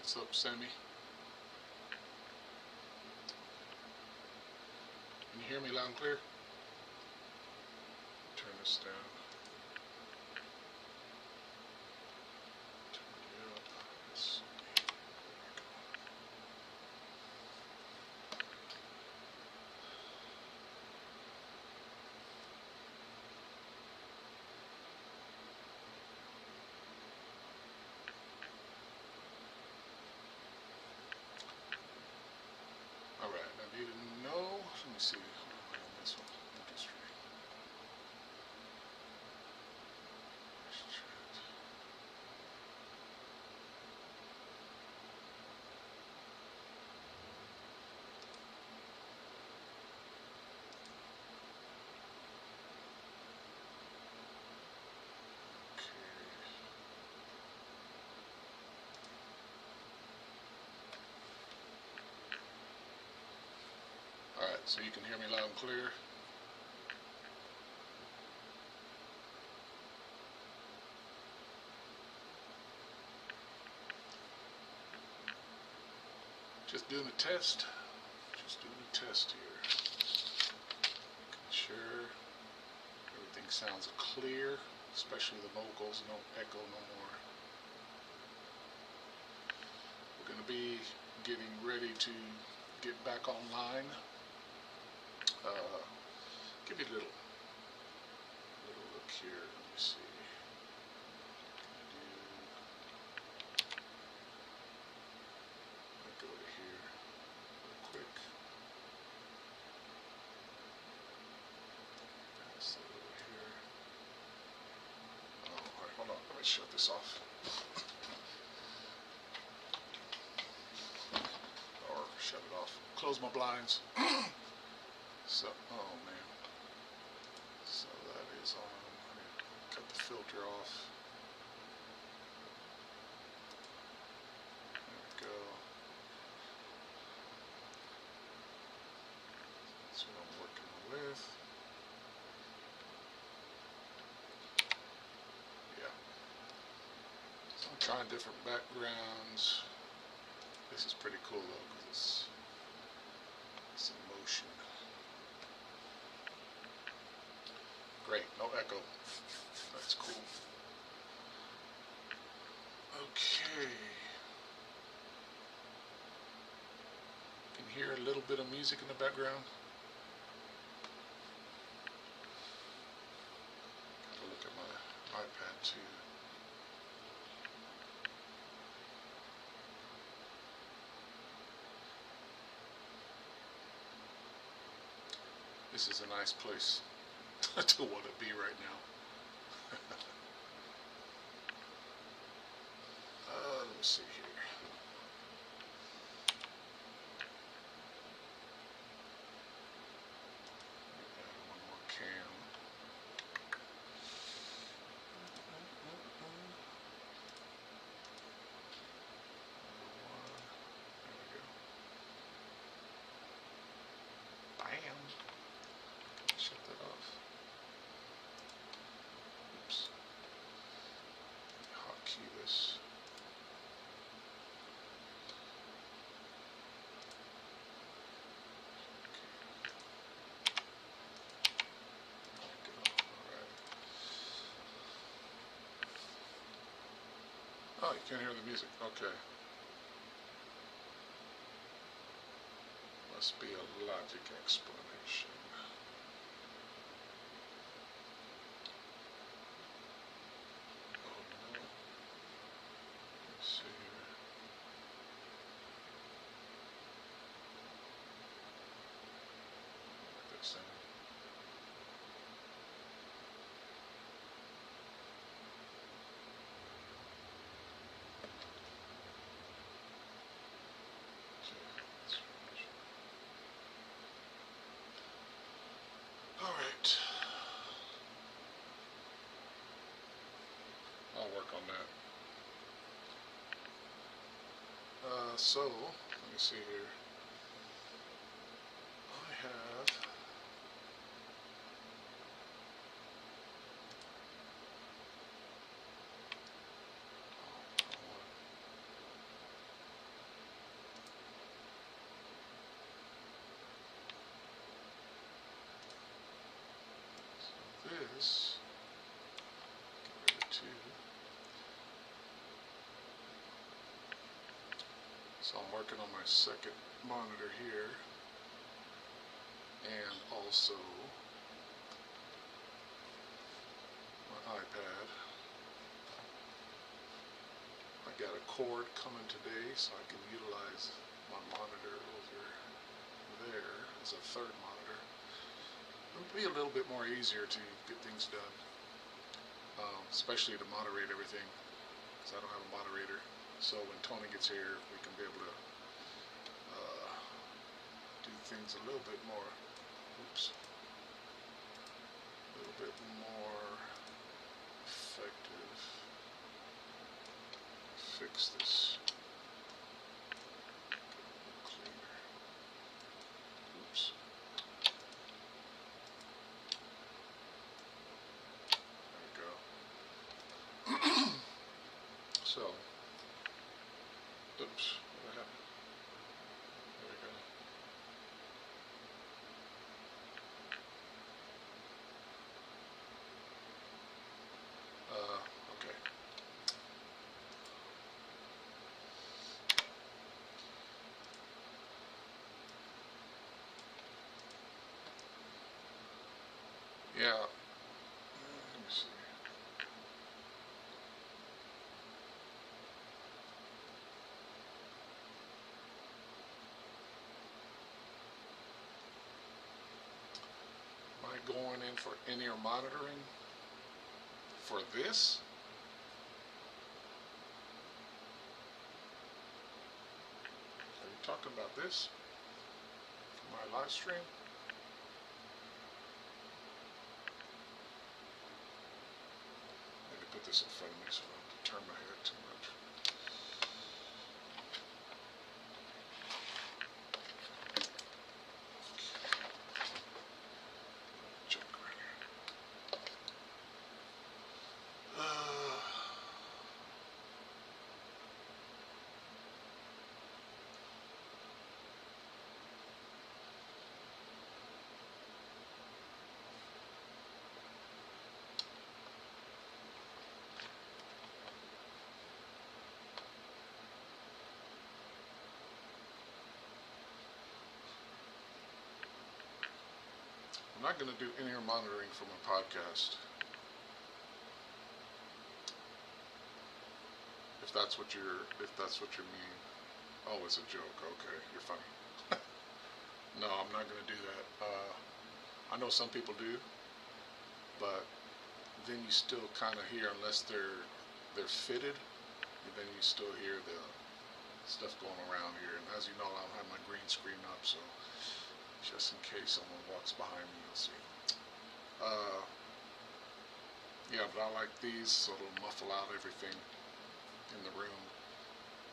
What's up, Sammy? Can you hear me loud and clear? Turn this down. Turn it up. Let's see. Alright, I need to know. Let me see. How am I on this one? Industry. Alright, so you can hear me loud and clear. Just doing a test. Just doing a test here. Making sure everything sounds clear, especially the vocals, no echo no more. We're going to be getting ready to get back online. Give you a little look here. Let me see. I'll go to here real quick. Pass that over here. Oh, alright, hold on. Let me shut this off. Or shut it off. Close my blinds. So, oh man. So that is on. I need to cut the filter off. There we go. That's what I'm working with. Yeah. So I'm trying different backgrounds. This is pretty cool though, because it's in motion. Great, no echo. That's cool. Okay. Can hear a little bit of music in the background. Gotta look at my iPad too. This is a nice place to want to be right now. Let me see here. Add one more cam. There we go. Bam. Shut that off. Oops. Hotkey this. Oh, you can't hear the music. Okay. Must be a logic explanation. Oh no. Let's see here. Like that sound. Alright. I'll work on that. So, let me see here. I have So I'm working on my second monitor here, and also my iPad. I got a cord coming today, so I can utilize my monitor over there as a third monitor. It'll be a little bit more easier to get things done, especially to moderate everything, because I don't have a moderator. So when Tony gets here, we can be able to do things a little bit more, a little bit more effective. Fix this. Cleaner. Oops. There we go. So, oops, what happened? There we go. Okay. Yeah. Let me see. Am I going in for in-ear monitoring for this? Are you talking about this for my live stream? Maybe put this in front of me so I don't have to turn my head too much. Check right here. I'm not going to do in-ear monitoring for my podcast. If that's what you mean. Oh, it's a joke. Okay, you're funny. No, I'm not going to do that. I know some people do, but then you still kind of hear, unless they're fitted, then you still hear the stuff going around here. And as you know, I don't have my green screen up, so just in case someone walks behind me, you'll see. Yeah, but I like these, so it'll muffle out everything in the room,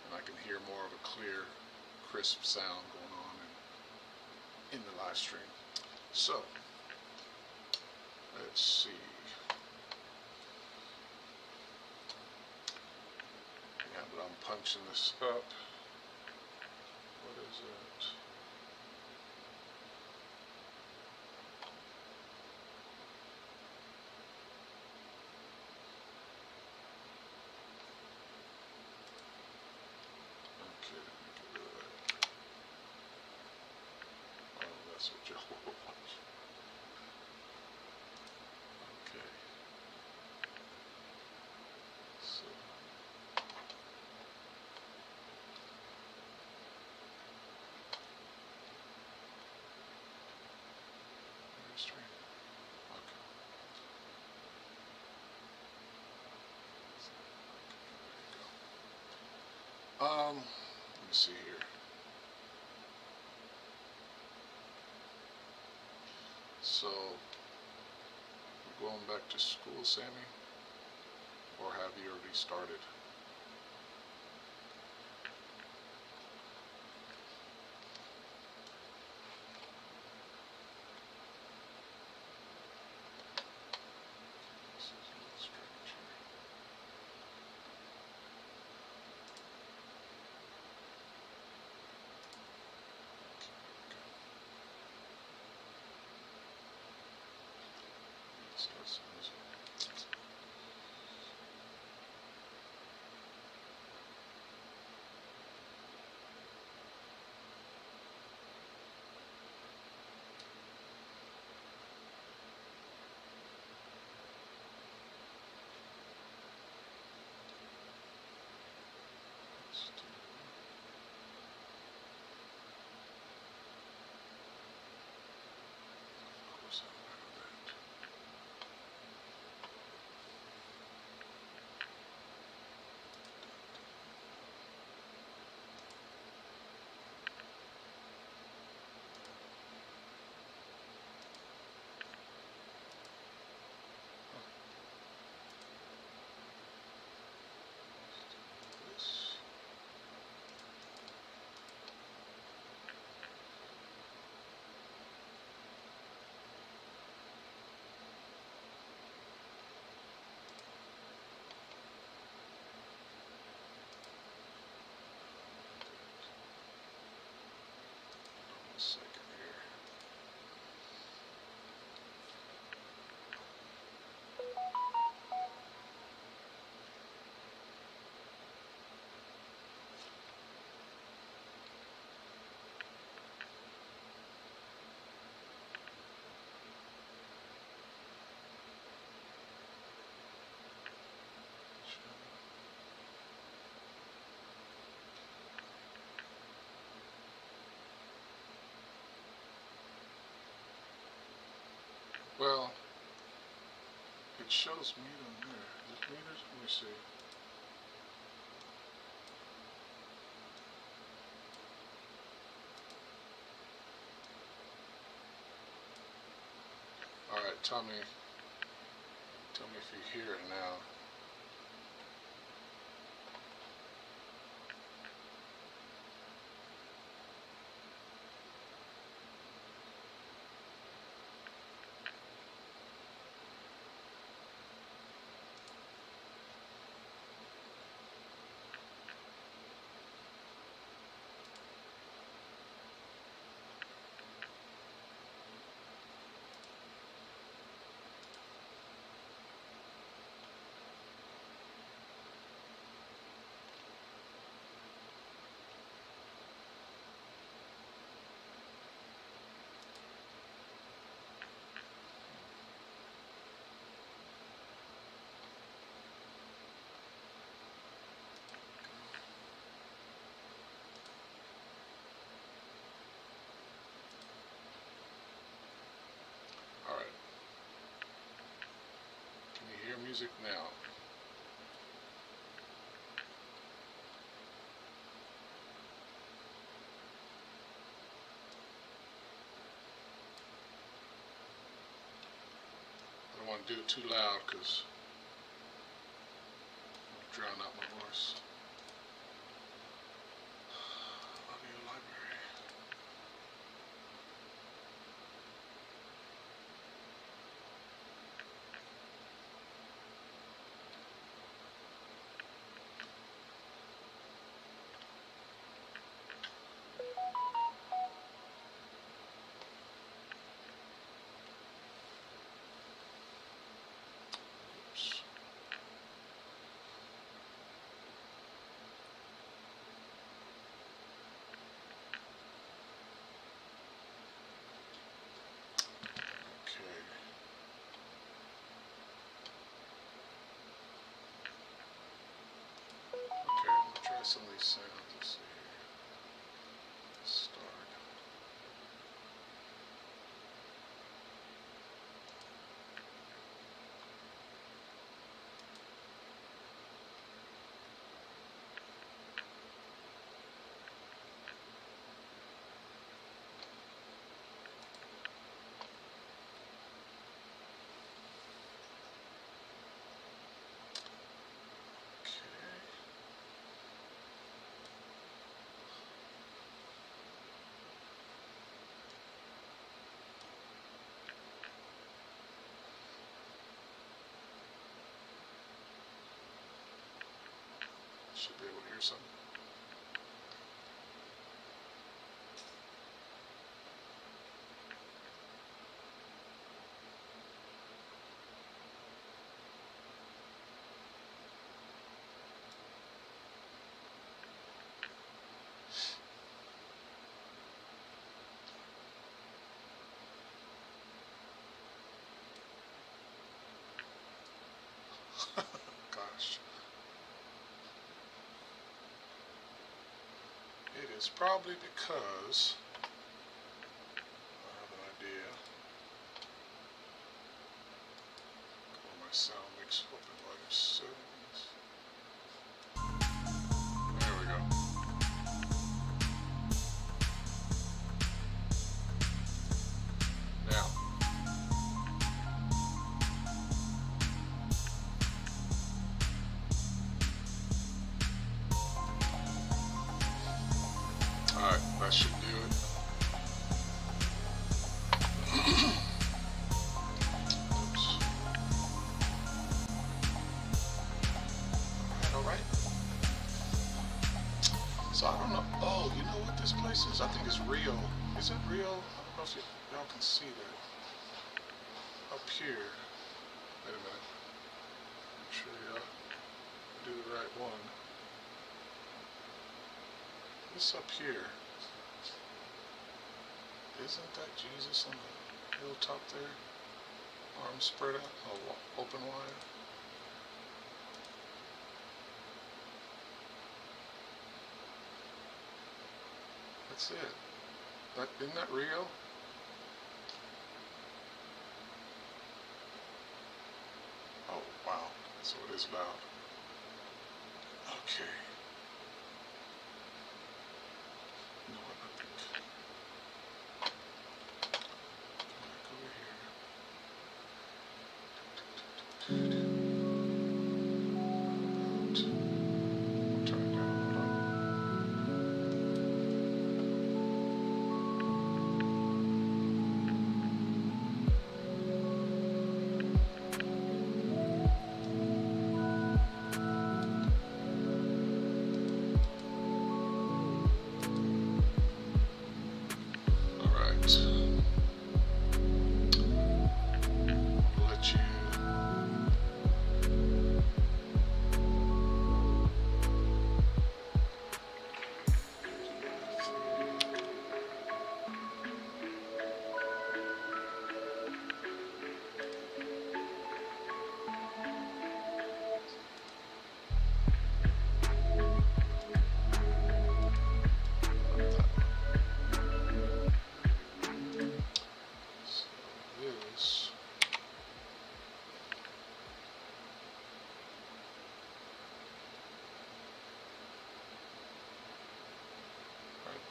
and I can hear more of a clear, crisp sound going on in the live stream. So, let's see. Yeah, but I'm punching this up. What is it? Okay, let me get rid of that. Oh, that's what y'all will watch. Okay. So. Stream. Okay. Let me see here. So, we're going back to school, Sammy? Or have you already started? This is a little strange here. Start some music. Well, it shows meat on there. Is it metered? Let me see. Alright, tell me if you hear it now. Alright. Can you hear music now? I don't want to do it too loud because it'll drown out my voice. Audio library. Oops. Okay. Okay, I'm gonna try some of these sounds. Let's see here. Start. Okay. Should be able to hear something. Gosh. It is probably because I have an idea. Go to my sound mix open volume settings. There we go. Now, alright, that should do it. Oops. Alright. So I don't know. Oh, you know what this place is? I think it's Rio. Is it Rio? I don't know if y'all can see that. Up here. Wait a minute. Make sure y'all do the right one. This up here. Isn't that Jesus on the hilltop there? Arms spread out, open wide. That's it. Isn't that Rio? is loud. Okay. You know what, I think. Come back over here. I'll turn it down. Hold on.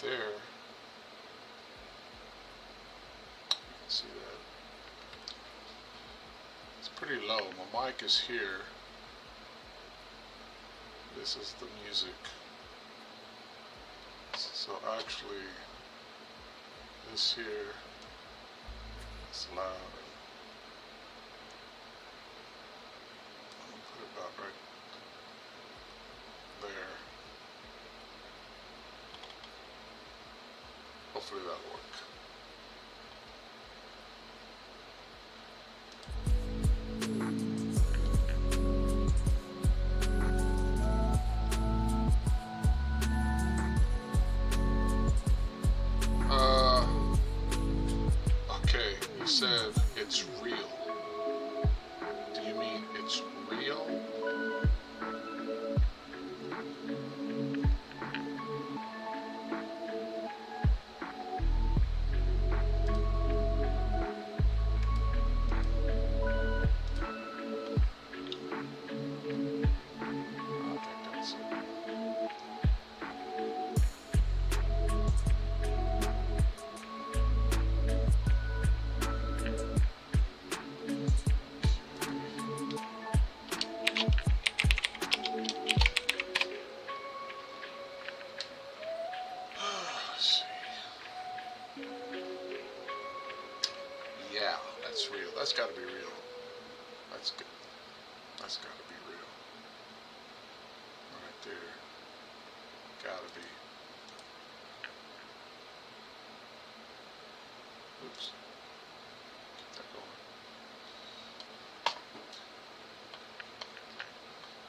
There, you can see that it's pretty low. My mic is here. This is the music. So actually, this here is loud. I'm gonna put it about right there. Hopefully that'll work. Okay, you said it's real. Do you mean it's real? Yeah, that's real. That's got to be real. That's good. That's got to be real. Right there. Gotta be. Oops. Keep that going.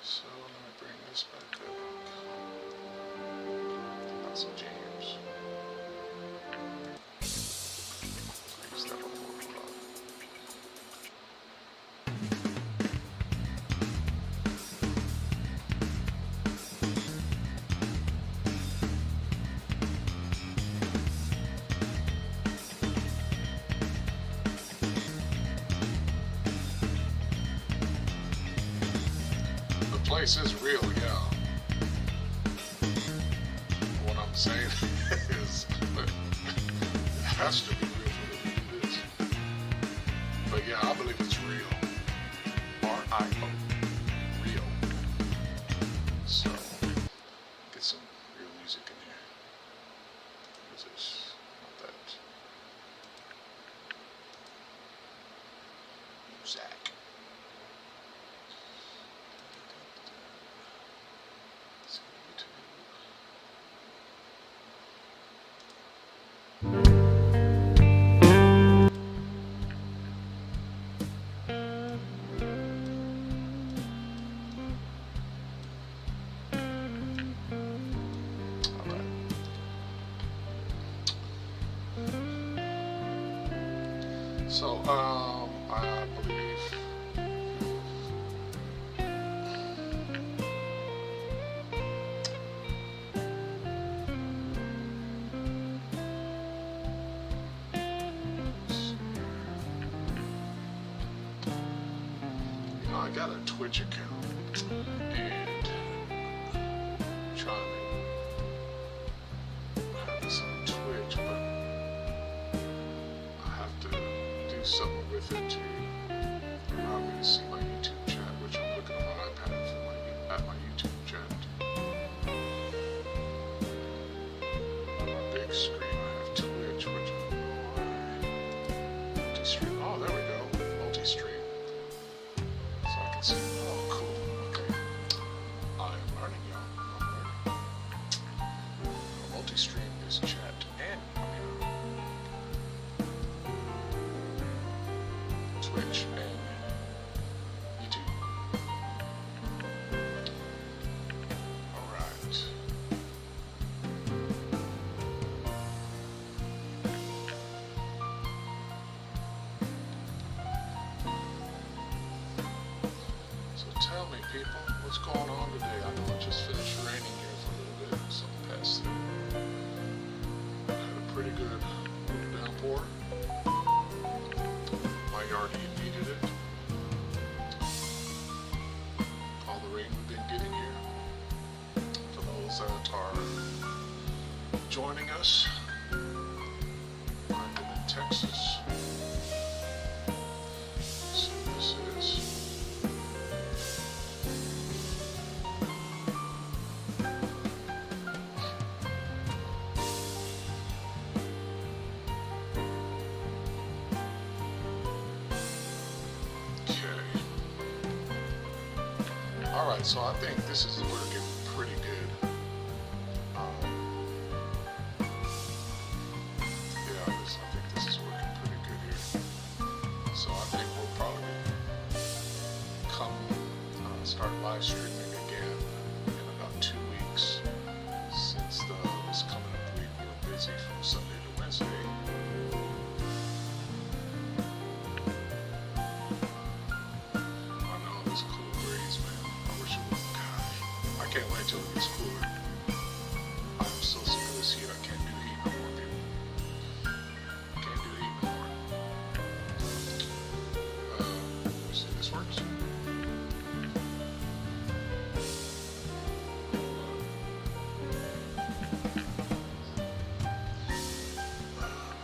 So let me bring this back up. Got some jams. Step up. The place is real, yeah. What I'm saying is, but it has to be real for it to do this. But yeah, I believe it's real. R-I-O. Real. So, get some real music in here. What is this? Not that. Zach. Let's go to So, I believe I got a Twitch account. and trying to have this on Twitch, but I have to do something with it to allow me to see my YouTube chat, which I'm looking on my iPad at my YouTube chat. On my big screen, I have Twitch, which I don't know why. Multi-stream. Oh, there we go. Multi-stream. So I can see. Oh, cool. Okay. I am learning, y'all. I'm learning. Multi-stream is chat and Twitch and YouTube. Alright. So tell me, people, what's going on today? I know it just finished raining here for a little bit, so passed through. Had a pretty good little downpour. My yard needed it. All the rain we've been getting here. For those that are joining us, I'm in Texas. So this is alright, so I think this is working pretty good. Yeah, I think this is working pretty good here. So I think we'll probably start live streaming again in about 2 weeks, since this coming up week we were busy from Sunday to Wednesday. I can't wait till it gets cooler. I'm so sick of this heat. I can't do heat no more, people. Can't do heat no more. Let's see if this works.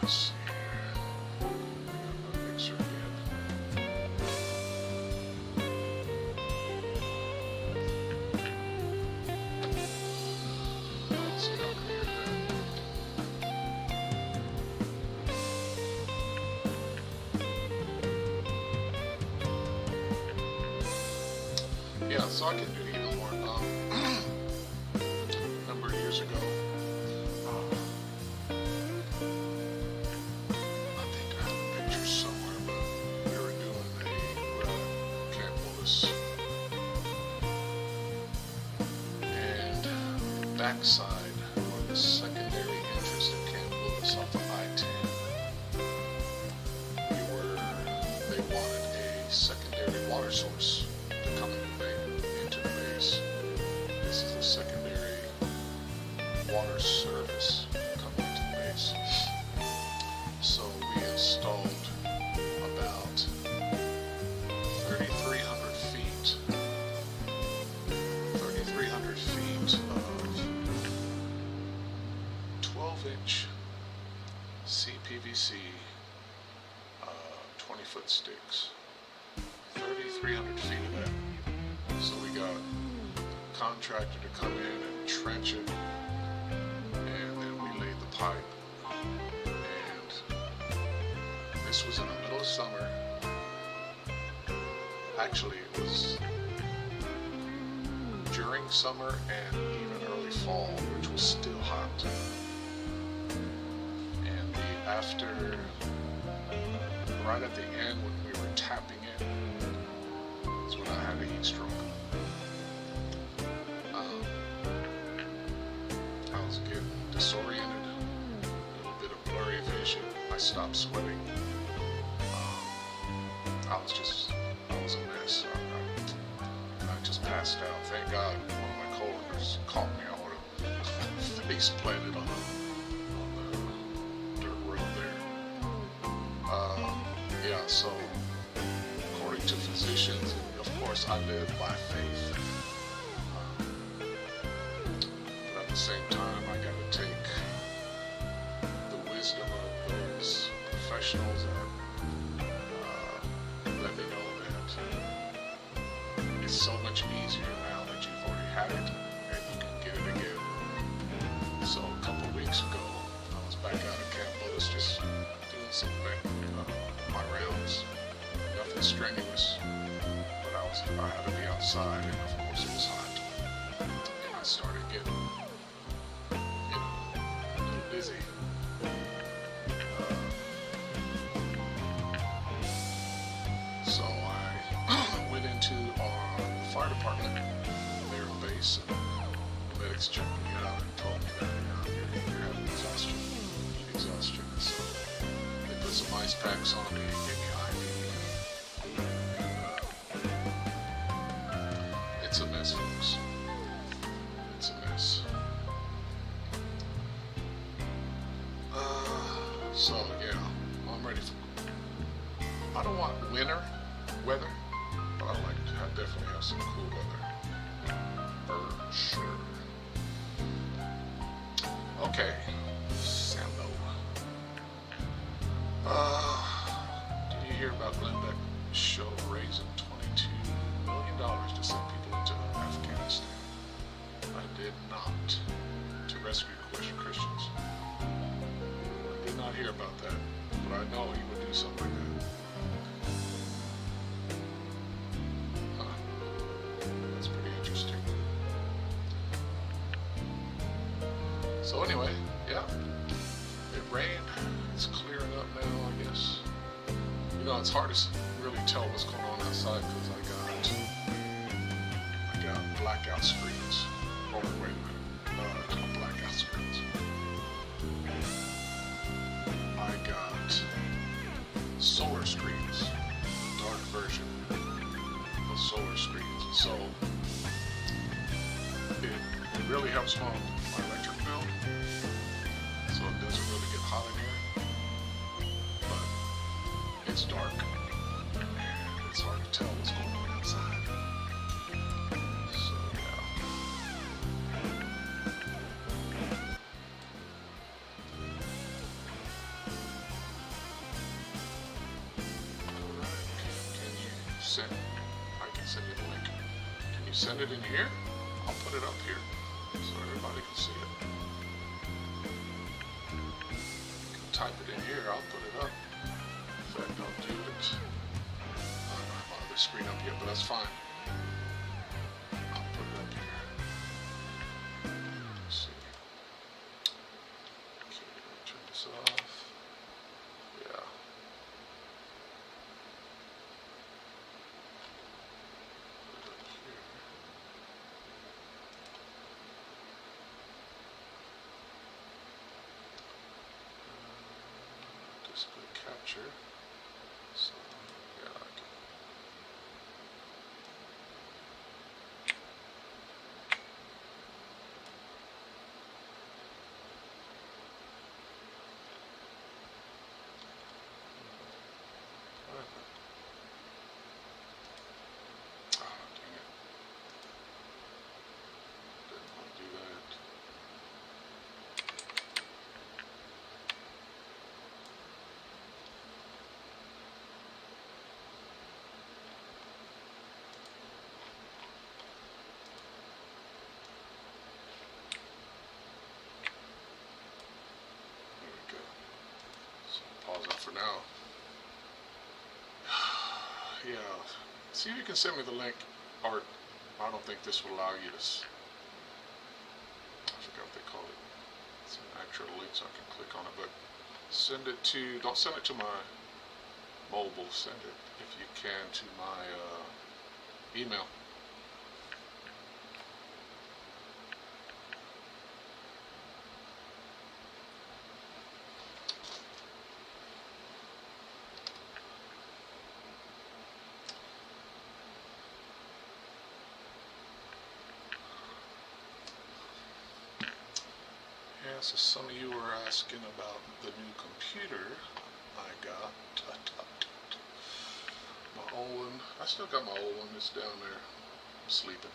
Let's see here. Got my mixer again. Yeah, so I can do it no more. A number of years ago, I think I have a picture somewhere, but we were doing Camp Willis, and backside, or the secondary entrance to Camp Willis off of I-10, they wanted a secondary water source to come into the base. This is a secondary water service coming into the base. So we installed about 3,300 feet of 12-inch CPVC 20-foot sticks. 3,300 feet of that. So we got a contractor to come in and trench it, and then we laid the pipe. And this was in the middle of summer. Actually, it was during summer and even early fall, which was still hot. And right at the end when we were tapping it, is when I had a heat stroke. I was getting disoriented, a little bit of blurry vision. I stopped sweating. I was a mess. I just passed out. Thank God one of my coworkers caught me. I would have face planted on the dirt road there. Yeah, so according to physicians, and of course course, I live by faith. But at the same time, I got to take the wisdom of those professionals that let me know that it's so much easier now that you've already had it and you can get it again. So a couple of weeks ago, I was back out at Camp Bullis just doing some my rounds. Nothing strenuous, but I had to be outside, and of course it was hot. And I started getting, a little busy. So I went into our fire department there on base, and the medics checked me out and told me that you're having exhaustion. You need exhaustion. So they put some ice packs on me and gave me it's a mess, folks. It's a mess. So yeah, I'm ready for. I don't want winter weather, but I definitely have some cool weather. For sure. Okay, Sambo. Did you hear about Glenn Beck's show raising $22 million to send people into Afghanistan? I did not. To rescue Christians. I did not hear about that, but I know he would do something like that. That's pretty interesting. So anyway, yeah, it rained. It's clearing up now, I guess. It's hard to really tell what's going on outside because I got blackout screens. Oh, wait a minute. It's not blackout screens. I got solar screens, dark version of solar screens. So it really helps my electric bill. So it doesn't really get hot in here. It's dark, and it's hard to tell what's going on outside. So, yeah. Alright, can you send, I can send you the link. Can you send it in here? I'll put it up here so everybody can see it. You can type it in here, I'll put it up. In fact, I'll do it. I don't have the screen up yet, but that's fine. I'll put it up here. Let's see. Okay, turn this off. Yeah. Put it up here. Display capture. So, yeah, I can. Oh, dang it. Didn't want to do that. Pause it for now. Yeah. See if you can send me the link, or I don't think this will allow you to. I forgot what they call it. It's an actual link, so I can click on it. But send it to. Don't send it to my mobile. Send it, if you can, to my email. So some of you were asking about the new computer I got. My old one, I still got my old one. It's down there sleeping.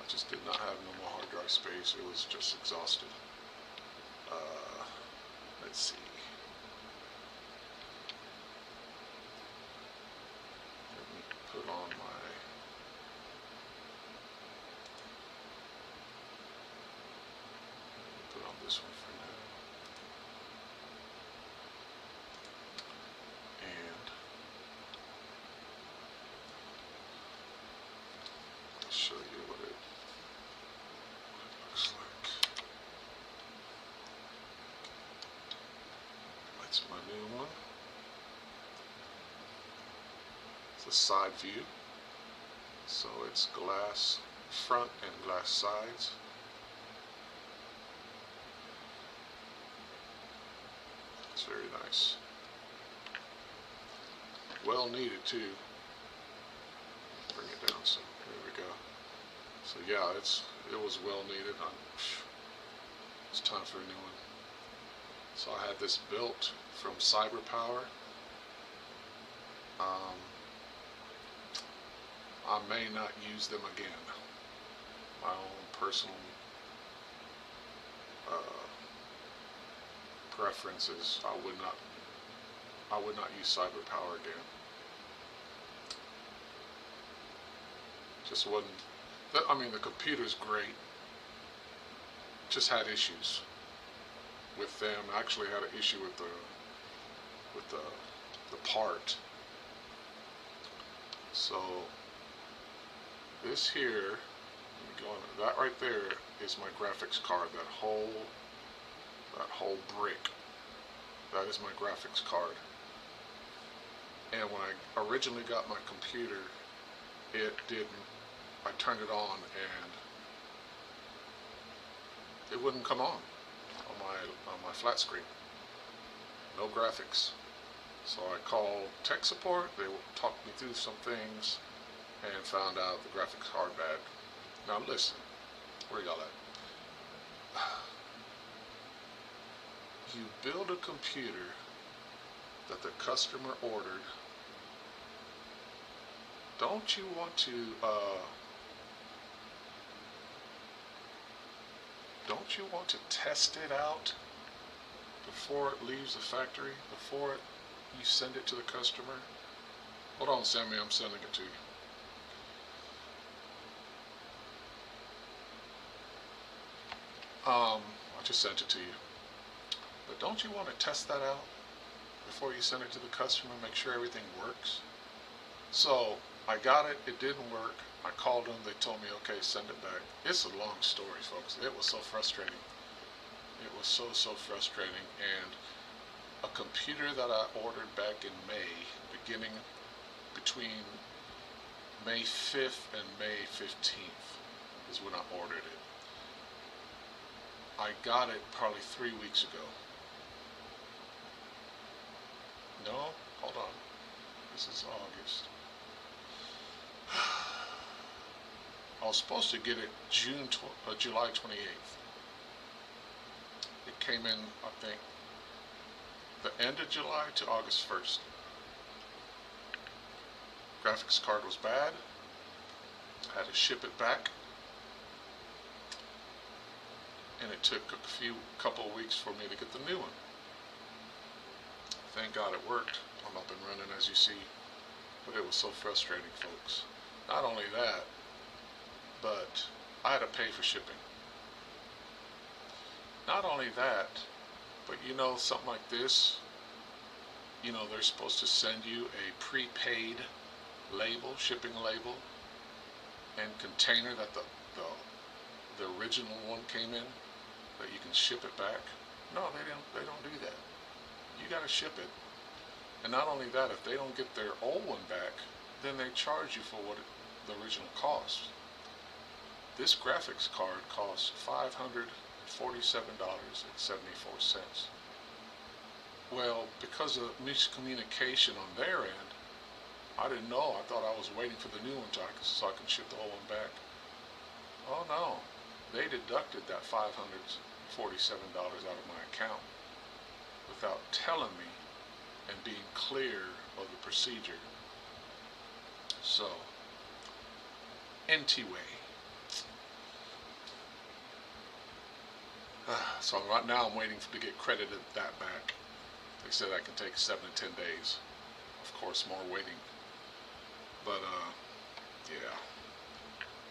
I just did not have no more hard drive space. It was just exhausted. Let's see. Let me put on this one for now. And I'll show you what it looks like. That's my new one. It's a side view. So it's glass front and glass sides. It's very nice. Well needed too. Bring it down some. There we go. So yeah, it was well needed. It's time for a new one. So I had this built from CyberPower. I may not use them again. My own personal preferences. I would not use CyberPower again. Just wasn't. I mean, the computer's great. Just had issues with them. I actually had an issue with the part. So this here, let me go on, that right there is my graphics card. That whole brick, that is my graphics card. And when I originally got my computer, it didn't. I turned it on and it wouldn't come on my flat screen. No graphics. So I called tech support. They talked me through some things and found out the graphics card bad. Now listen, where y'all at? You build a computer that the customer ordered. Don't you want to test it out before it leaves the factory, before you send it to the customer? Hold on, Sammy, I'm sending it to you. I just sent it to you. But don't you want to test that out before you send it to the customer, make sure everything works? So I got it, it didn't work. I called them, they told me, okay, send it back. It's a long story, folks. It was so frustrating. It was so frustrating. And a computer that I ordered back in May, between May 5th and May 15th is when I ordered it. I got it probably 3 weeks ago. No, hold on. This is August. I was supposed to get it July 28th. It came in, I think, the end of July to August 1st. Graphics card was bad. I had to ship it back. And it took a couple of weeks for me to get the new one. Thank God it worked. I'm up and running, as you see. But it was so frustrating, folks. Not only that, but I had to pay for shipping. Not only that, but something like this, they're supposed to send you a prepaid label, shipping label, and container that the original one came in, that you can ship it back. No, they don't do that. You gotta ship it. And not only that, if they don't get their old one back, then they charge you for what the original cost. This graphics card costs $547.74. Well, because of miscommunication on their end, I didn't know. I thought I was waiting for the new one so I could ship the old one back. Oh no, they deducted that $547 out of my account without telling me and being clear of the procedure. So, anyway. So right now I'm waiting to get credited that back. They said I can take 7 to 10 days. Of course, more waiting. But, yeah.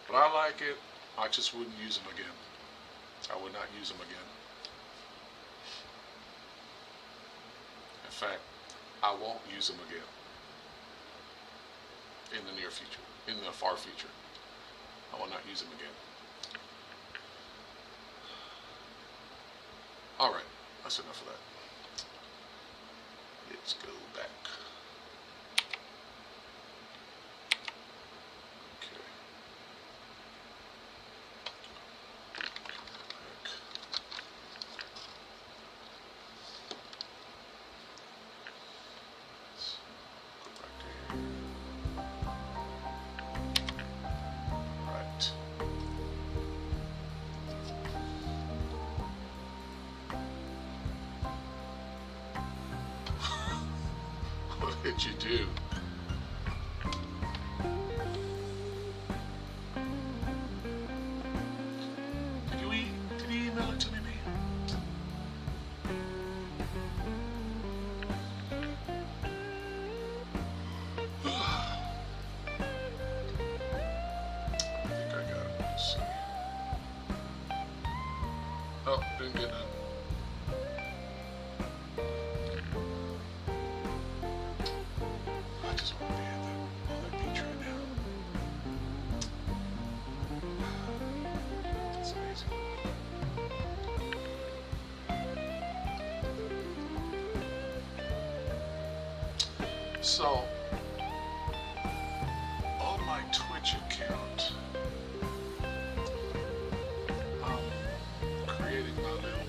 But I like it. I just wouldn't use them again. I would not use them again. In fact, I won't use them again. In the near future. In the far future. I will not use them again. Alright, that's enough of that. Let's go back. Okay. Back. Let's go back to here. Right. What did you do? Did you email it to me, I think I got it. Let's see. Oh, didn't get none. I just want to be at that beach right now. It's amazing. So, on my Twitch account, I'm creating my little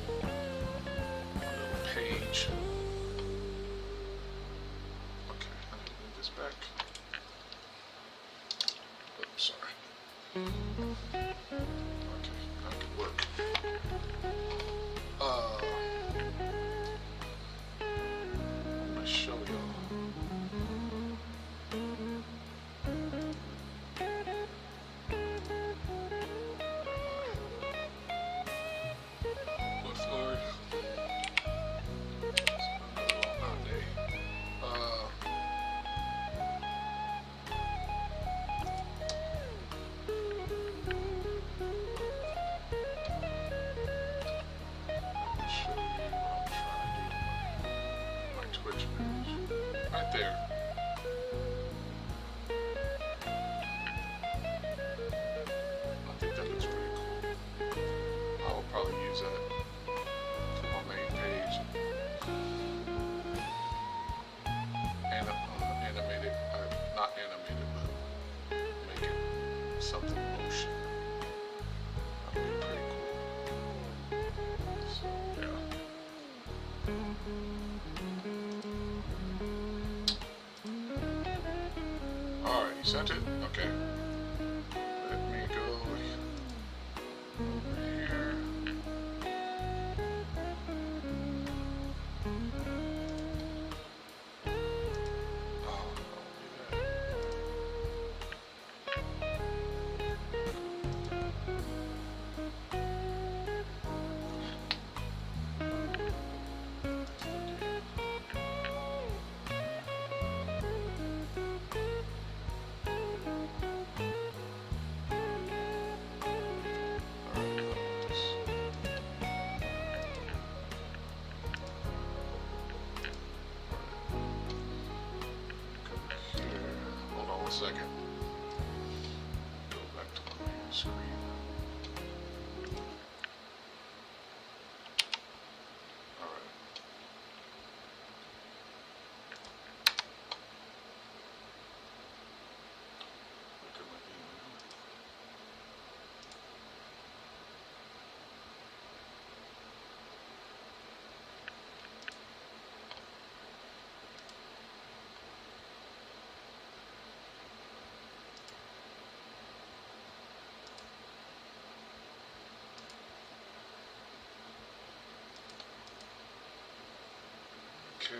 page. Okay, I need to move this back. Oops, sorry. Okay, that could work. I'm gonna show y'all. Good Lord. It's been a long hot day. Let me show you what I'm trying to do on my Twitch page. Right there. I think that looks pretty cool. I will probably use that for my main page. And animate it, not animate it, but make it something motion. That would be pretty cool. So, yeah. Alright, you sent it? Okay. Let me go over here. Oh, don't do that. Hold on one second. Go back to my main screen. Alright. Look at my email. Okay.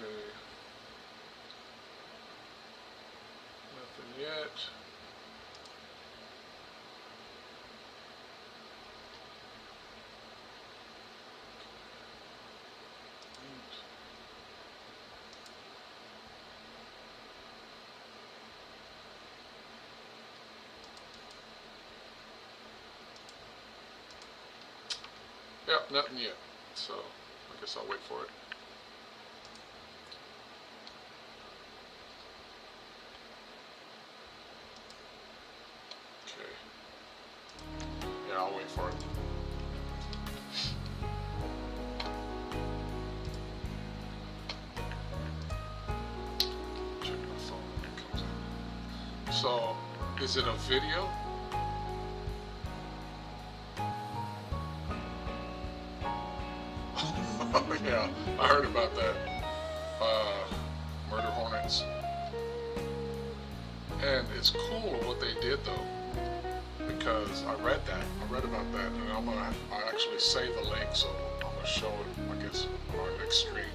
Yep, nothing yet. So I guess I'll wait for it. Okay. Yeah, I'll wait for it. Check my phone when it comes in. So, is it a video? Yeah, I heard about that. Murder Hornets. And it's cool what they did though, because I read about that, and I actually save the link, so I'm gonna show it, I guess, on our next stream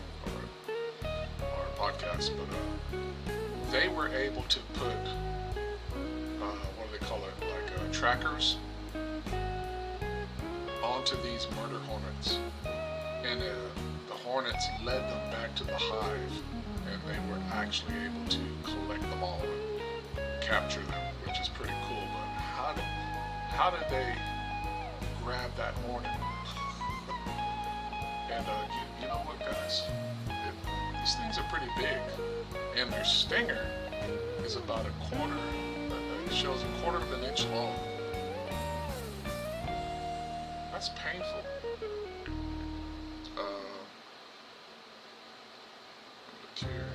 or podcast. But they were able to put what do they call it, like trackers onto these murder hornets, and the hornets led them back to the hive, and they were actually able to collect them all and capture them, which is pretty cool. But how did they grab that hornet? And you know what, guys? These things are pretty big, and their stinger is about a quarter. It shows a quarter of an inch long. That's painful. Look here.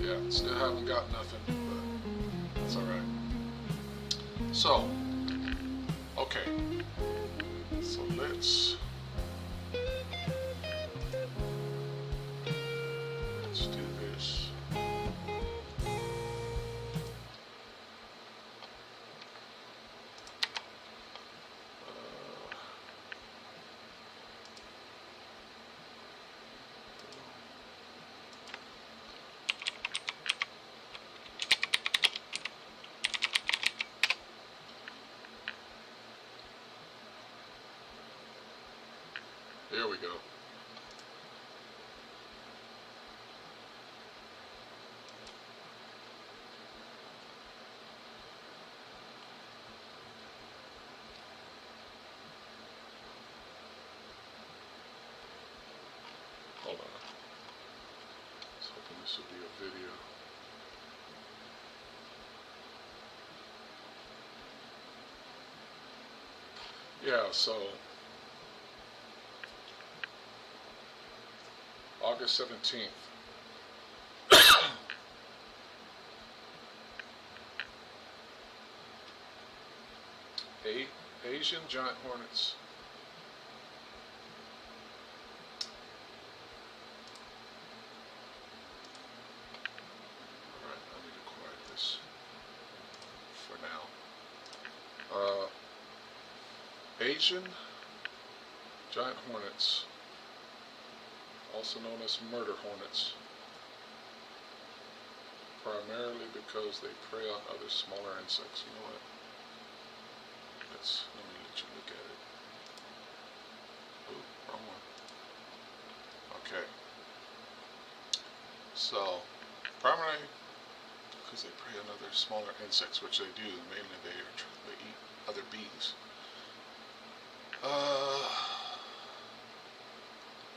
Yeah, still haven't got nothing, but that's all right. So, okay. So let's do this. There we go. Hold on. I was hoping this would be a video. Yeah, so August 17th. Asian giant hornets. Alright, I need to quiet this for now. Asian giant hornets, also known as murder hornets, primarily because they prey on other smaller insects. You know what? Let me let you look at it. Ooh, wrong one. Okay. So, primarily because they prey on other smaller insects, which they do. Mainly they eat other bees.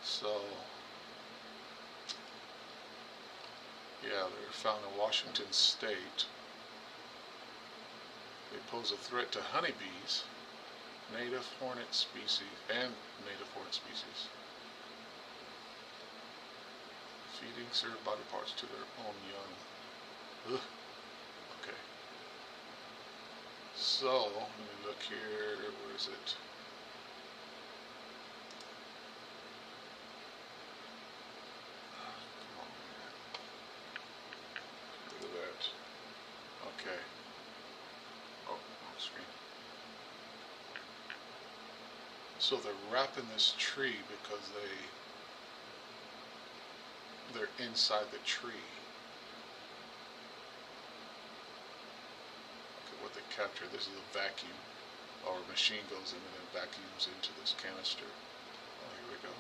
So, yeah, they're found in Washington State. They pose a threat to honeybees, native hornet species, feeding certain body parts to their own young. Ugh. Okay. So, let me look here. Where is it? Come on, man. Look at that. Okay. Oh, on screen. So they're wrapping this tree because they're inside the tree. capture. This is a vacuum, or a machine goes in and then vacuums into this canister. Oh, here we go.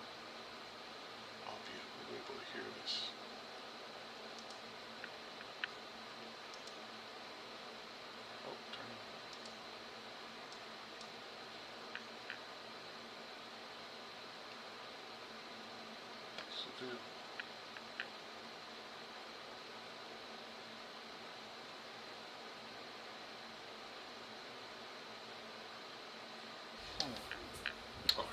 I'll be able to hear this. Oh, turn it. So do. Oh,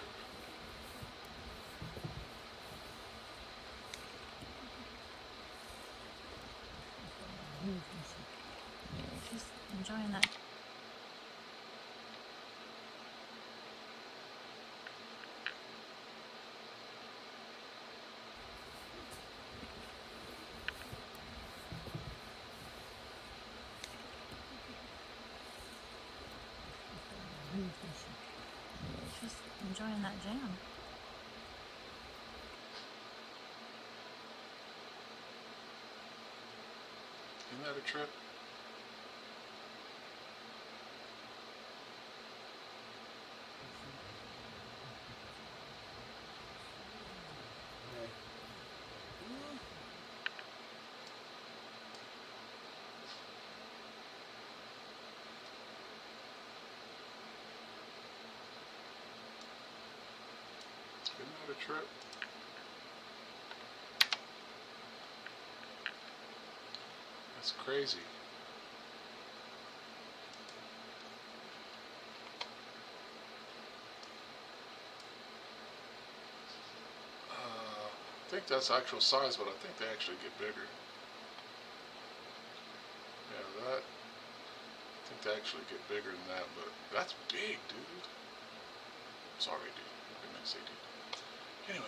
Just enjoying that. Just enjoying that jam. Isn't that a trip? Isn't that a trip? That's crazy. I think that's actual size, but I think they actually get bigger. Yeah, that. I think they actually get bigger than that, but that's big, dude. Sorry, dude. I didn't say dude. Anyway,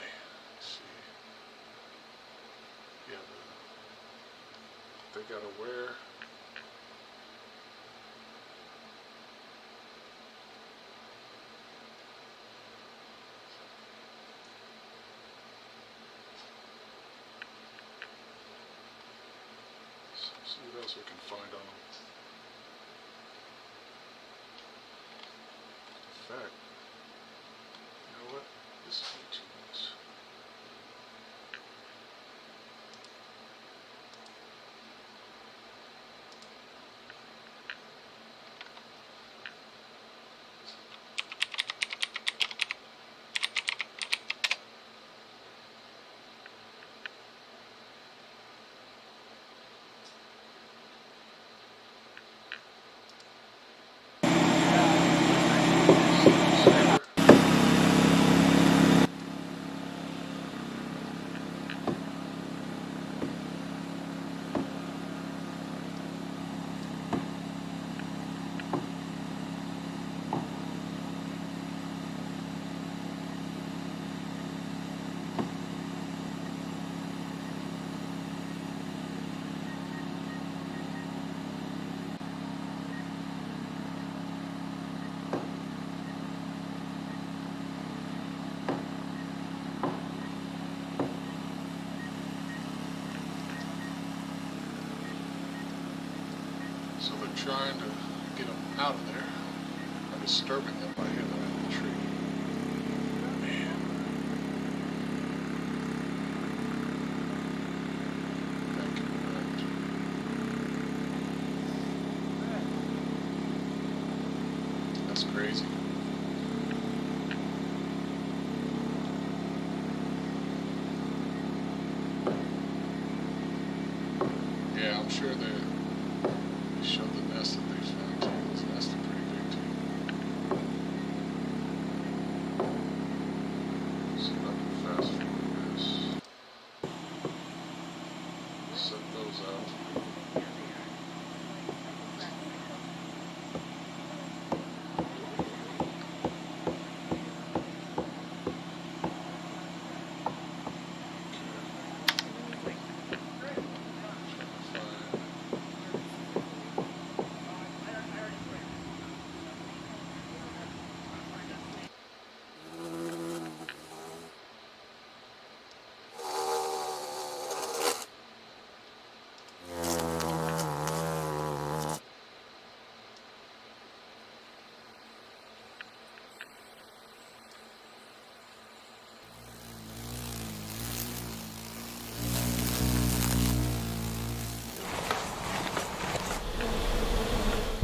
let's see. Yeah, they gotta wear. See what else we can find on them. In fact, you know what? This is way too much. So they're trying to get them out of there by disturbing them by hitting them in the tree. Man. Thank you, right. That's crazy. Yeah, I'm sure they showed the nest that they found too. This nest is pretty big too. See if I can fast forward this. Set those out.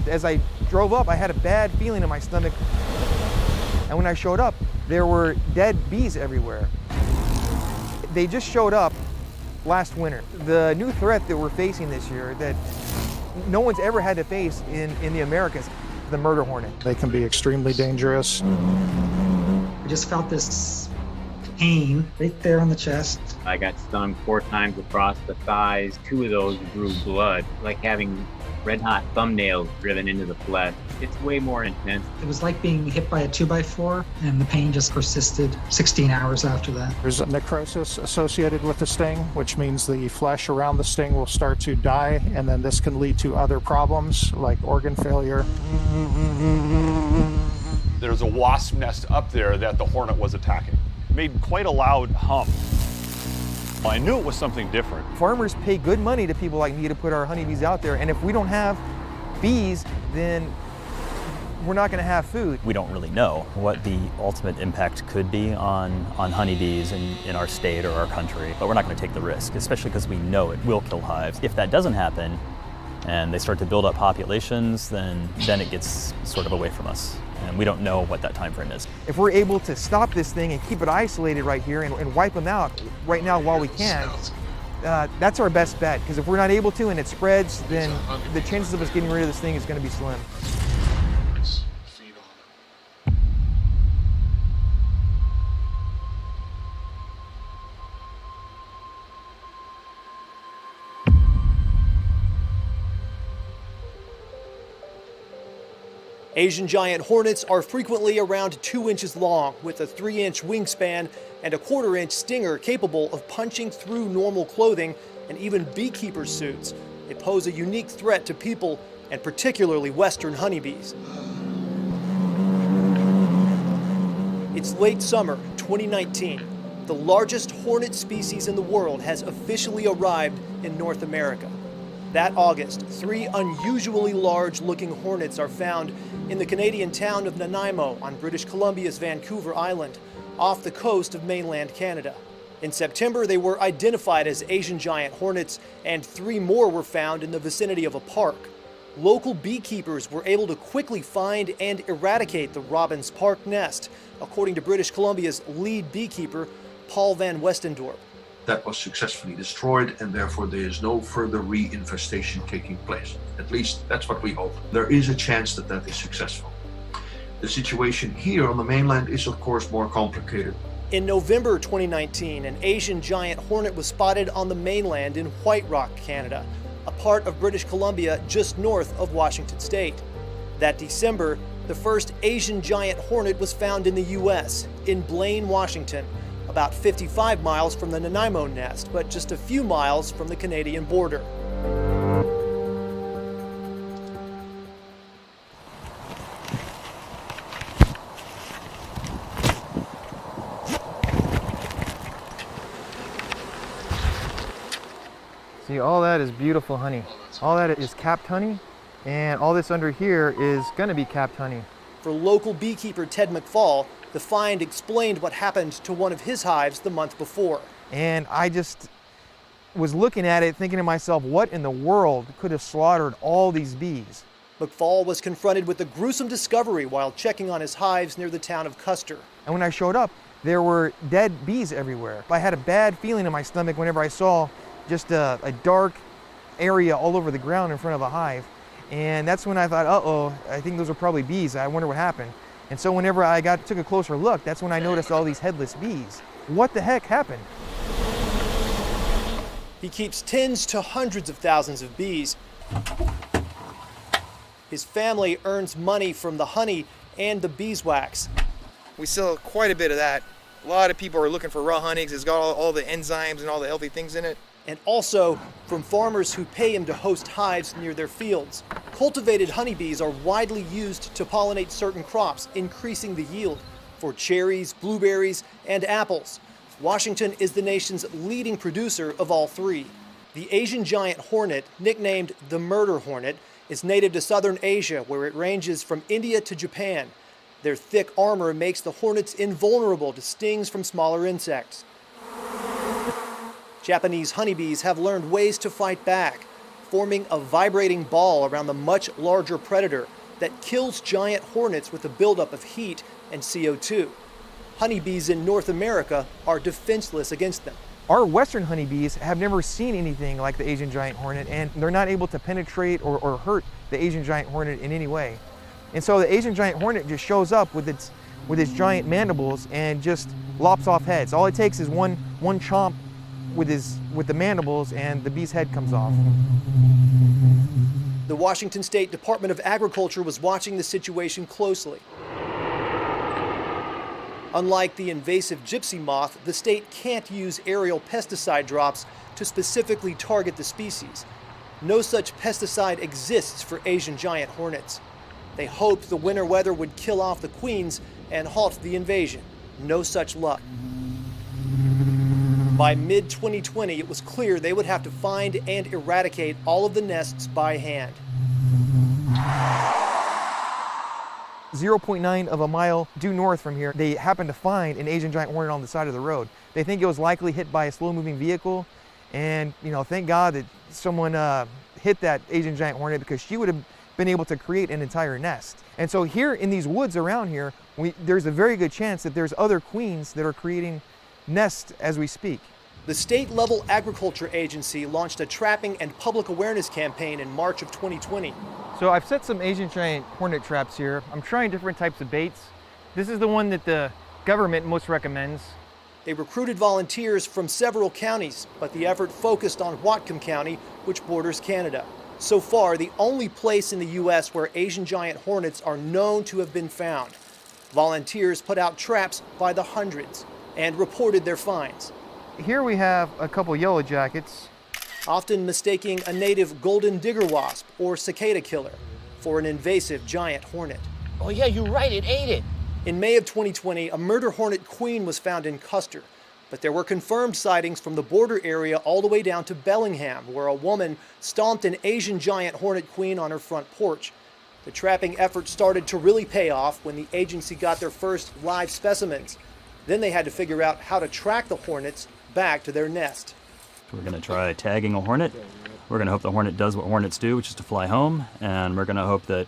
As I drove up, I had a bad feeling in my stomach. And when I showed up, there were dead bees everywhere. They just showed up last winter. The new threat that we're facing this year that no one's ever had to face in the Americas, the murder hornet. They can be extremely dangerous. I just felt this pain right there on the chest. I got stung 4 times across the thighs. 2 of those drew blood, like having red hot thumbnails driven into the flesh. It's way more intense. It was like being hit by a 2x4, and the pain just persisted 16 hours after that. There's a necrosis associated with the sting, which means the flesh around the sting will start to die, and then this can lead to other problems like organ failure. There's a wasp nest up there that the hornet was attacking. It made quite a loud hum. I knew it was something different. Farmers pay good money to people like me to put our honeybees out there, and if we don't have bees, then we're not going to have food. We don't really know what the ultimate impact could be on honeybees in our state or our country, but we're not going to take the risk, especially because we know it will kill hives. If that doesn't happen and they start to build up populations, then it gets sort of away from us. And we don't know what that time frame is. If we're able to stop this thing and keep it isolated right here and wipe them out right now while we can, that's our best bet. Because if we're not able to and it spreads, then the chances of us getting rid of this thing is going to be slim. Feed on it. Asian giant hornets are frequently around 2 inches long, with a 3-inch wingspan and a 1/4-inch stinger capable of punching through normal clothing and even beekeepers' suits. They pose a unique threat to people, and particularly western honeybees. It's late summer 2019. The largest hornet species in the world has officially arrived in North America. That August, 3 unusually large-looking hornets are found in the Canadian town of Nanaimo on British Columbia's Vancouver Island, off the coast of mainland Canada. In September, they were identified as Asian giant hornets, and 3 more were found in the vicinity of a park. Local beekeepers were able to quickly find and eradicate the Robbins Park nest, according to British Columbia's lead beekeeper, Paul van Westendorp. That was successfully destroyed, and therefore there is no further reinfestation taking place. At least that's what we hope. There is a chance that that is successful. The situation here on the mainland is of course more complicated. In November 2019, an Asian giant hornet was spotted on the mainland in White Rock, Canada, a part of British Columbia just north of Washington State. That December, the first Asian giant hornet was found in the U.S., in Blaine, Washington, about 55 miles from the Nanaimo nest, but just a few miles from the Canadian border. See, all that is beautiful honey. All that is capped honey, and all this under here is going to be capped honey. For local beekeeper Ted McFall, the find explained what happened to one of his hives the month before. And I just was looking at it thinking to myself, what in the world could have slaughtered all these bees? McFall was confronted with a gruesome discovery while checking on his hives near the town of Custer. And when I showed up, there were dead bees everywhere. I had a bad feeling in my stomach whenever I saw just a dark area all over the ground in front of a hive. And that's when I thought, uh-oh, I think those are probably bees. I wonder what happened. And so whenever I took a closer look, that's when I noticed all these headless bees. What the heck happened? He keeps tens to hundreds of thousands of bees. His family earns money from the honey and the beeswax. We sell quite a bit of that. A lot of people are looking for raw honey because it's got all the enzymes and all the healthy things in it. And also from farmers who pay him to host hives near their fields. Cultivated honeybees are widely used to pollinate certain crops, increasing the yield for cherries, blueberries, and apples. Washington is the nation's leading producer of all 3. The Asian giant hornet, nicknamed the murder hornet, is native to southern Asia, where it ranges from India to Japan. Their thick armor makes the hornets invulnerable to stings from smaller insects. Japanese honeybees have learned ways to fight back. forming a vibrating ball around the much larger predator that kills giant hornets with a buildup of heat and CO2. Honeybees in North America are defenseless against them. Our western honeybees have never seen anything like the Asian giant hornet, and they're not able to penetrate or hurt the Asian giant hornet in any way. And so the Asian giant hornet just shows up with its giant mandibles and just lops off heads. All it takes is one chomp with the mandibles, and the bee's head comes off. The Washington State Department of Agriculture was watching the situation closely. Unlike the invasive gypsy moth, the state can't use aerial pesticide drops to specifically target the species. No such pesticide exists for Asian giant hornets. They hoped the winter weather would kill off the queens and halt the invasion. No such luck. By mid-2020, it was clear they would have to find and eradicate all of the nests by hand. 0.9 of a mile due north from here, they happened to find an Asian giant hornet on the side of the road. They think it was likely hit by a slow-moving vehicle, and thank God that someone hit that Asian giant hornet, because she would have been able to create an entire nest. And so here in these woods around here, there's a very good chance that there's other queens that are creating nests as we speak. The state-level agriculture agency launched a trapping and public awareness campaign in March of 2020. So I've set some Asian giant hornet traps here. I'm trying different types of baits. This is the one that the government most recommends. They recruited volunteers from several counties, but the effort focused on Whatcom County, which borders Canada. So far, the only place in the U.S. where Asian giant hornets are known to have been found. Volunteers put out traps by the hundreds and reported their finds. Here we have a couple yellow jackets. Often mistaking a native golden digger wasp or cicada killer for an invasive giant hornet. Oh yeah, you're right, it ate it. In May of 2020, a murder hornet queen was found in Custer, but there were confirmed sightings from the border area all the way down to Bellingham, where a woman stomped an Asian giant hornet queen on her front porch. The trapping effort started to really pay off when the agency got their first live specimens. Then they had to figure out how to track the hornets back to their nest. We're going to try tagging a hornet. We're going to hope the hornet does what hornets do, which is to fly home. And we're going to hope that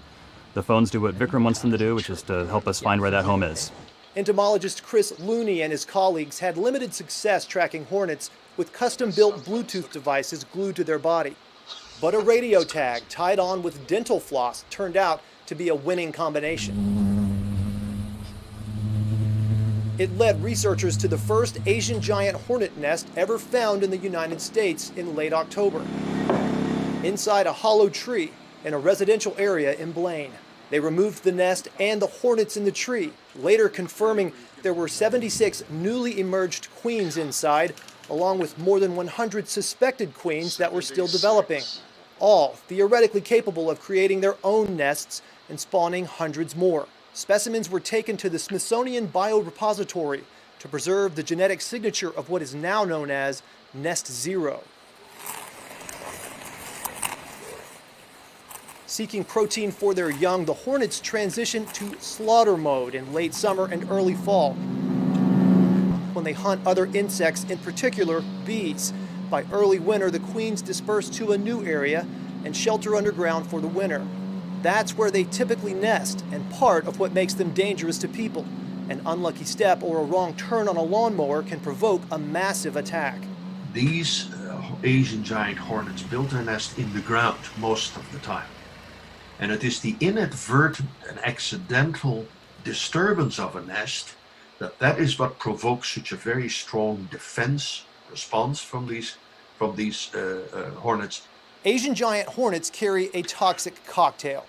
the phones do what Vikram wants them to do, which is to help us find where that home is. Entomologist Chris Looney and his colleagues had limited success tracking hornets with custom-built Bluetooth devices glued to their body. But a radio tag tied on with dental floss turned out to be a winning combination. It led researchers to the first Asian giant hornet nest ever found in the United States in late October. Inside a hollow tree in a residential area in Blaine. They removed the nest and the hornets in the tree, later confirming there were 76 newly emerged queens inside, along with more than 100 suspected queens that were still developing, all theoretically capable of creating their own nests and spawning hundreds more. Specimens were taken to the Smithsonian Biorepository to preserve the genetic signature of what is now known as Nest Zero. Seeking protein for their young, the hornets transitioned to slaughter mode in late summer and early fall, when they hunt other insects, in particular bees. By early winter, the queens disperse to a new area and shelter underground for the winter. That's where they typically nest, and part of what makes them dangerous to people. An unlucky step or a wrong turn on a lawnmower can provoke a massive attack. These Asian giant hornets build their nest in the ground most of the time. And it is the inadvertent and accidental disturbance of a nest that is what provokes such a very strong defense response from these hornets. Asian giant hornets carry a toxic cocktail.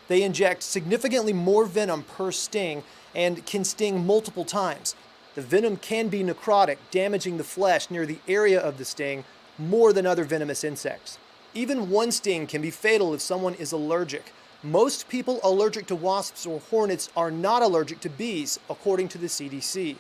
They inject significantly more venom per sting and can sting multiple times. The venom can be necrotic, damaging the flesh near the area of the sting more than other venomous insects. Even one sting can be fatal if someone is allergic. Most people allergic to wasps or hornets are not allergic to bees, according to the CDC.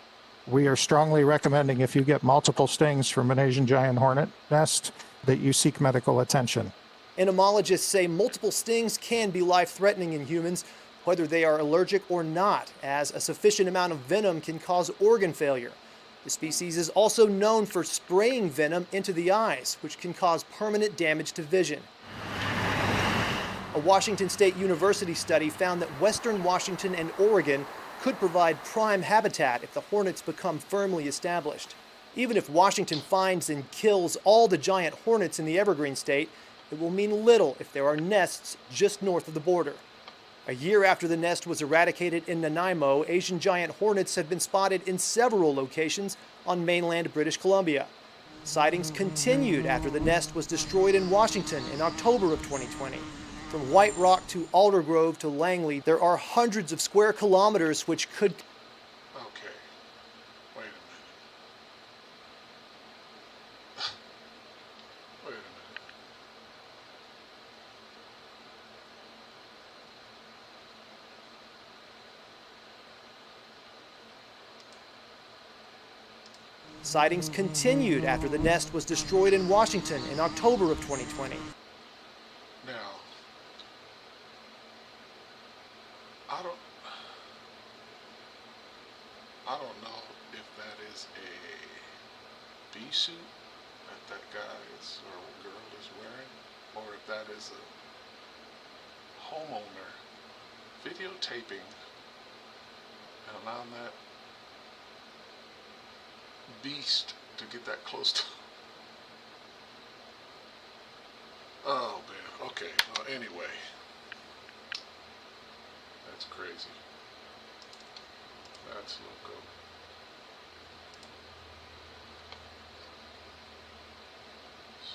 We are strongly recommending, if you get multiple stings from an Asian giant hornet nest, that you seek medical attention. Entomologists say multiple stings can be life-threatening in humans, whether they are allergic or not, as a sufficient amount of venom can cause organ failure. The species is also known for spraying venom into the eyes, which can cause permanent damage to vision. A Washington State University study found that western Washington and Oregon could provide prime habitat if the hornets become firmly established. Even if Washington finds and kills all the giant hornets in the Evergreen State, it will mean little if there are nests just north of the border. A year after the nest was eradicated in Nanaimo, Asian giant hornets have been spotted in several locations on mainland British Columbia. Sightings continued after the nest was destroyed in Washington in October of 2020. From White Rock to Aldergrove to Langley, there are hundreds of square kilometers which could... Okay, wait a minute. Wait a minute. Sightings continued after the nest was destroyed in Washington in October of 2020. Now, I don't know if that is a bee suit that guy is or girl is wearing, or if that is a homeowner videotaping and allowing that beast to get that close to. Oh man, okay, anyway, that's crazy. That's loco.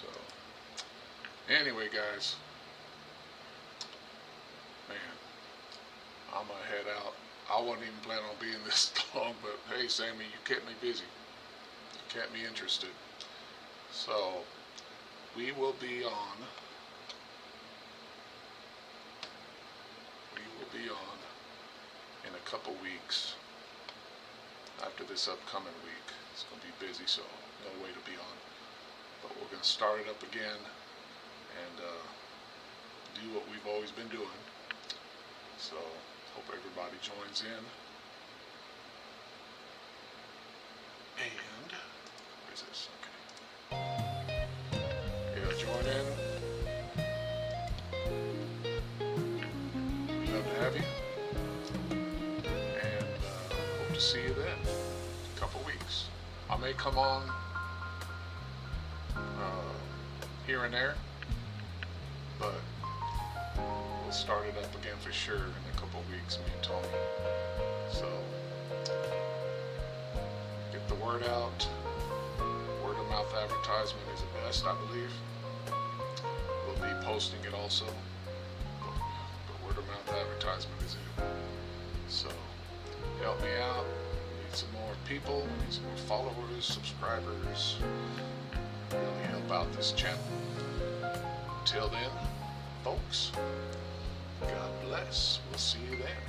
So, anyway guys, man, I'm gonna head out. I wasn't even planning on being this long, but hey Sammy, you kept me busy. You kept me interested. So, we will be on in a couple weeks after this upcoming week. It's going to be busy, so no way to be on. But we're going to start it up again and do what we've always been doing. So hope everybody joins in. And what is this? Okay. Yeah, join in. We'd love to have you. And hope to see you then. A couple weeks. I may come on here and there, but we'll start it up again for sure in a couple weeks, me and Tony. So get the word out. Word of mouth advertisement is the best, I believe. We'll be posting it also, but word of mouth advertisement is it. So help me out. We need some more people. We need some more followers, subscribers. Really help out this channel. Until then, folks, God bless. We'll see you then.